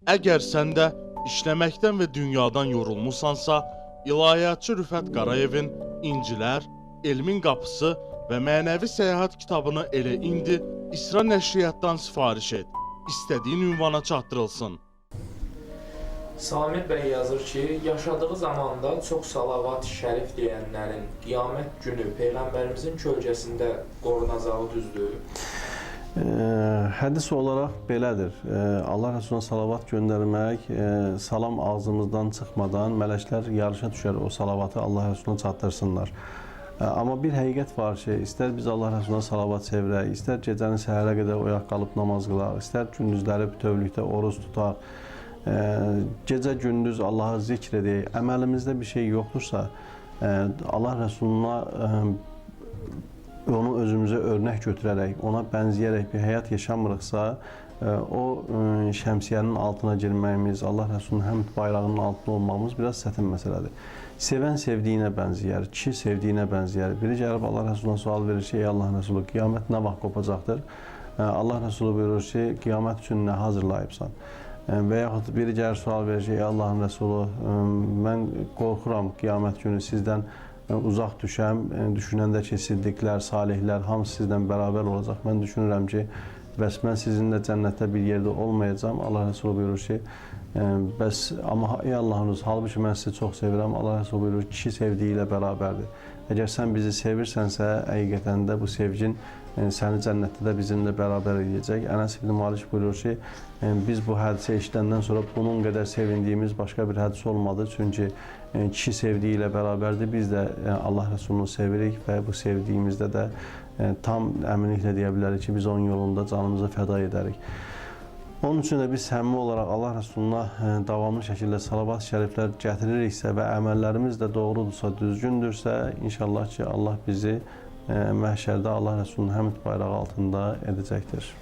Əgər sən də işləməkdən və dünyadan yorulmusansa, İlahiyyatçı Rüfət Qarayevin İncilər, Elmin Qapısı və Mənəvi Səyahət kitabını elə indi İsra Nəşriyyatdan sifariş et. İstədiyin ünvana çatdırılsın. Samir bəy yazır ki, yaşadığı zamanda çox salavat-ı şərif deyənlərin qiyamət günü Peyğəmbərimizin kölgəsində qorunacağı düzdür. Hədis olaraq belədir. Allah Rəsuluna salavat göndərmək, salam ağzımızdan çıxmadan mələklər yarışa düşər o salavatı Allah Rəsuluna çatdırsınlar. Amma bir həqiqət var ki, istər biz Allah Rəsuluna salavat çevirək, istər gecəni səhərə qədər oyaq qalıb namaz qılaq, istər gündüzləri bütövlükdə oruç tutaq, gecə-gündüz Allahı zikr edək, əməlimizdə bir şey yoxdursa, Allah Rəsuluna onu özümüzə örnək götürərək, ona bənzəyərək bir həyat yaşamırıqsa, o şəmsiyyənin altına girməyimiz, Allah Rəsulunun həmd bayrağının altında olmamız biraz çətin məsələdir. Sevən sevdiyinə bənzəyər, kişi sevdiyinə bənzəyər. Biri gəlib Allah Rəsuluna sual verir ki, ey Allah Rəsulu, qiyamət nə vaxt qopacaqdır? Allah Rəsulu buyurur ki, qiyamət üçün nə hazırlayıbsan? Və yaxud biri gəlir sual verir ki, ey Allahın Rəsulu, mən qorxuram qiyamət günü sizdən uzaq düşəm, düşünəndə ki, siddiqlər, salihlər, hamısı sizdən bərabər olacaq. Mən düşünürəm ki, bəs mən sizinlə cənnətdə bir yerdə olmayacam. Allah Rəsulü buyurur ki, bəs, amma ey Allahın Rəsulü, halbuki mən sizi çox sevirəm. Allah Rəsulü buyurur, kişi sevdiyi ilə bərabərdir. Əgər sən bizi sevirsənsə, həqiqətən də bu sevgin səni cənnətdə də bizimlə bərabər edəcək. Ənəs ibn Malik buyurur ki, biz bu hədisə eşidəndən sonra bunun qədər sevindiyimiz başqa bir hədis olmadı. Çünki kişi sevdiyi ilə bərabərdir. Biz də Allah Rəsulunu sevirik və bu sevdiyimizdə də tam əminliklə deyə bilərik ki, biz onun yolunda canımızı fəda edərik. Onun üçün də biz səmimi olaraq Allah Rəsuluna davamlı şəkildə salavat şəriflər gətiririksə və əməllərimiz də doğrudursa, düzgündürsə, inşallah ki, Allah bizi məhşərdə Allah Rəsulunun həmd bayrağı altında edəcəkdir.